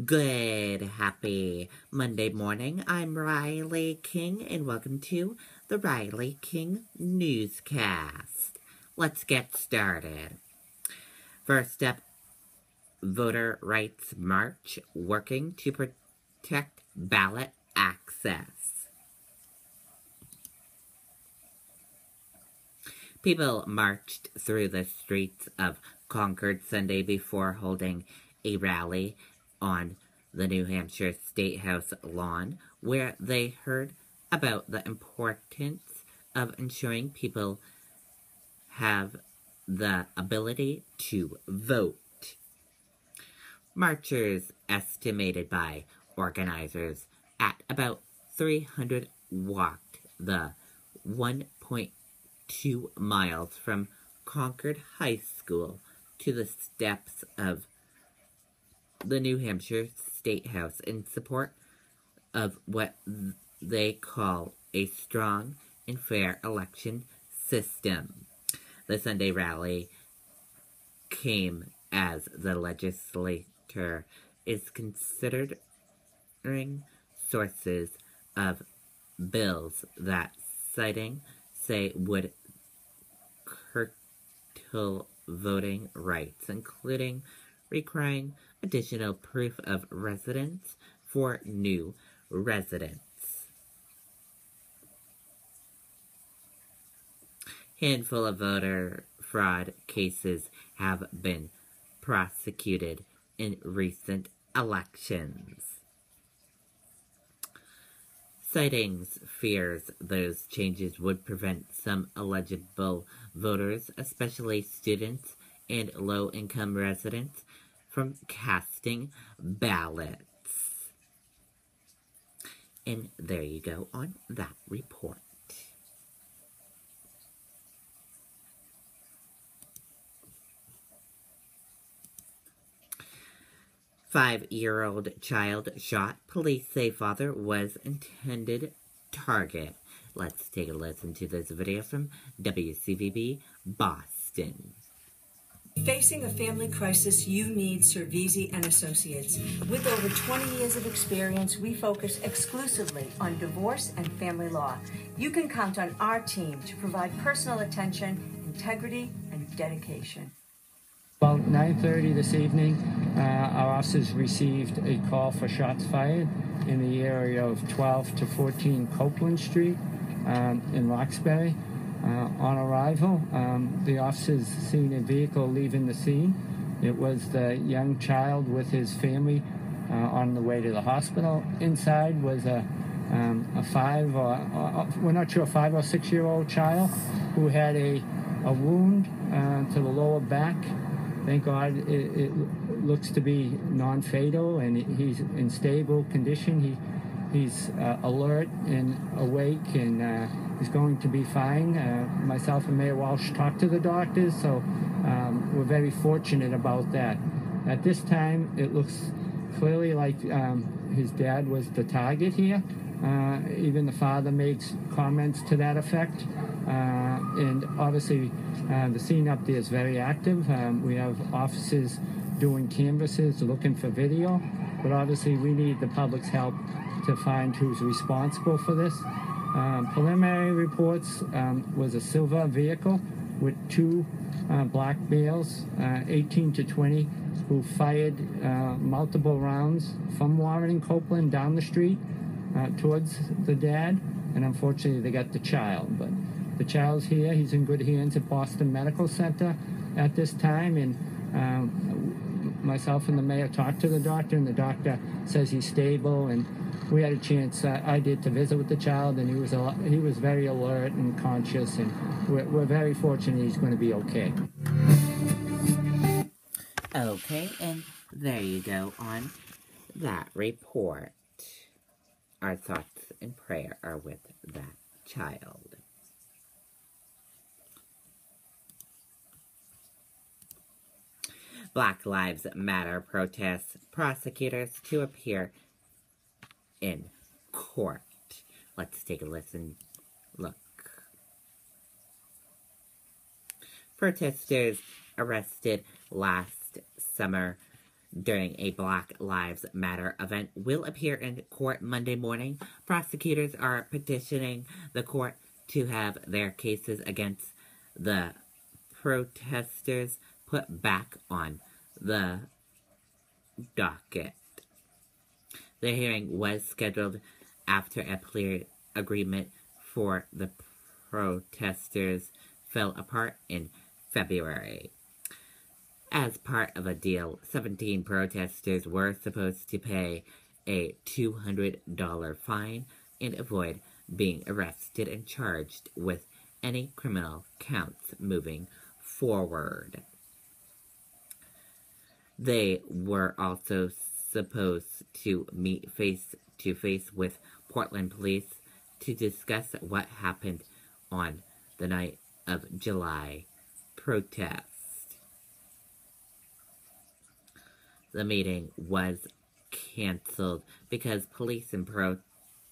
Good, happy Monday morning. I'm Riley King, and welcome to the Riley King Newscast. Let's get started. First up, Voter Rights March working to protect ballot access. People marched through the streets of Concord Sunday before holding a rally on the New Hampshire State House lawn, where they heard about the importance of ensuring people have the ability to vote. Marchers, estimated by organizers at about 300, walked the 1.2 miles from Concord High School to the steps of the New Hampshire State House in support of what they call a strong and fair election system. The Sunday rally came as the legislature is considering sources of bills that say would curtail voting rights, including requiring additional proof of residence for new residents. Handful of voter fraud cases have been prosecuted in recent elections, citing fears those changes would prevent some eligible voters, especially students and low-income residents, from casting ballots. And there you go on that report. Five-year-old child shot. Police say father was intended target. Let's take a listen to this video from WCVB Boston. Facing a family crisis, you need Cervisi and Associates. With over 20 years of experience, we focus exclusively on divorce and family law. You can count on our team to provide personal attention, integrity, and dedication. About 9:30 this evening, our officers received a call for shots fired in the area of 12 to 14 Copeland Street in Roxbury. On arrival, the officers seen a vehicle leaving the scene. It was the young child with his family on the way to the hospital. Inside was a 5 or 6 year old child who had a wound to the lower back. Thank God it looks to be non-fatal, and he's in stable condition. He's alert and awake, and is going to be fine. Myself and Mayor Walsh talked to the doctors, so we're very fortunate about that. At this time, it looks clearly like his dad was the target here. Even the father made comments to that effect. And obviously, the scene up there is very active. We have officers doing canvasses, looking for video, but obviously we need the public's help to find who's responsible for this. Preliminary reports was a silver vehicle with two black males, 18 to 20, who fired multiple rounds from Warren and Copeland down the street towards the dad, and unfortunately they got the child. But the child's here. He's in good hands at Boston Medical Center at this time, and myself and the mayor talked to the doctor, and the doctor says he's stable, and we had a chance, I did, to visit with the child, and he was very alert and conscious, and we're very fortunate he's going to be okay. Okay, and there you go on that report. Our thoughts and prayer are with that child. Black Lives Matter protests prosecutors to appear in court. Let's take a listen. Look. Protesters arrested last summer during a Black Lives Matter event will appear in court Monday morning. Prosecutors are petitioning the court to have their cases against the protesters put back on the docket. The hearing was scheduled after a plea agreement for the protesters fell apart in February. As part of a deal, 17 protesters were supposed to pay a $200 fine and avoid being arrested and charged with any criminal counts moving forward. They were also supposed to meet face-to-face with Portland police to discuss what happened on the night of July protest. The meeting was canceled because police and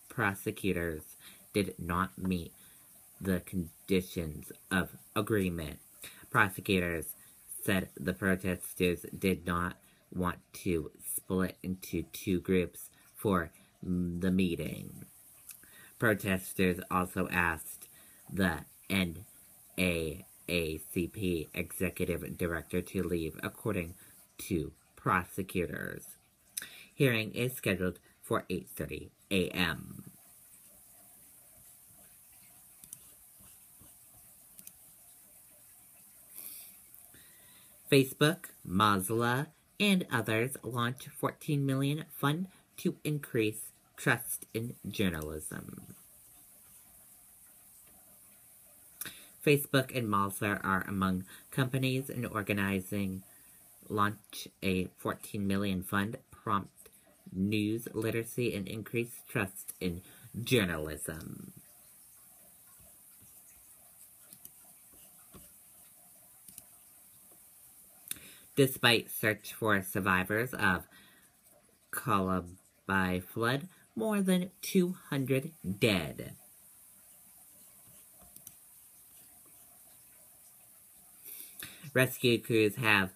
prosecutors did not meet the conditions of agreement. Prosecutors said the protesters did not want to split into two groups for the meeting. Protesters also asked the NAACP executive director to leave, according to prosecutors. Hearing is scheduled for 8:30 a.m. Facebook, Mozilla, and others launch $14 million fund to increase trust in journalism. Facebook and Mozilla are among companies in organizing launch a $14 million fund, prompt news literacy, and increase trust in journalism. Despite search for survivors of Columbine flood, more than 200 dead. Rescue crews have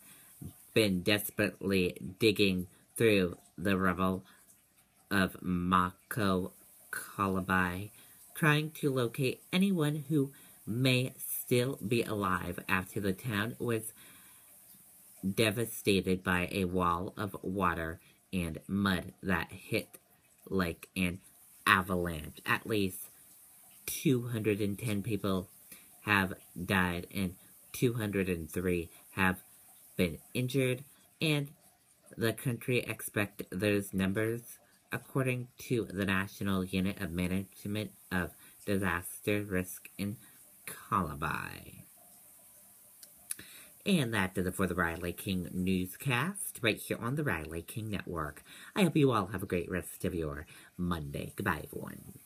been desperately digging through the rubble of Mako Columbine, trying to locate anyone who may still be alive after the town was devastated by a wall of water and mud that hit like an avalanche. At least 210 people have died and 203 have been injured, and the country expects those numbers, according to the National Unit of Management of Disaster Risk in Columbine. And that does it for the Riley King Newscast, right here on the Riley King Network. I hope you all have a great rest of your Monday. Goodbye, everyone.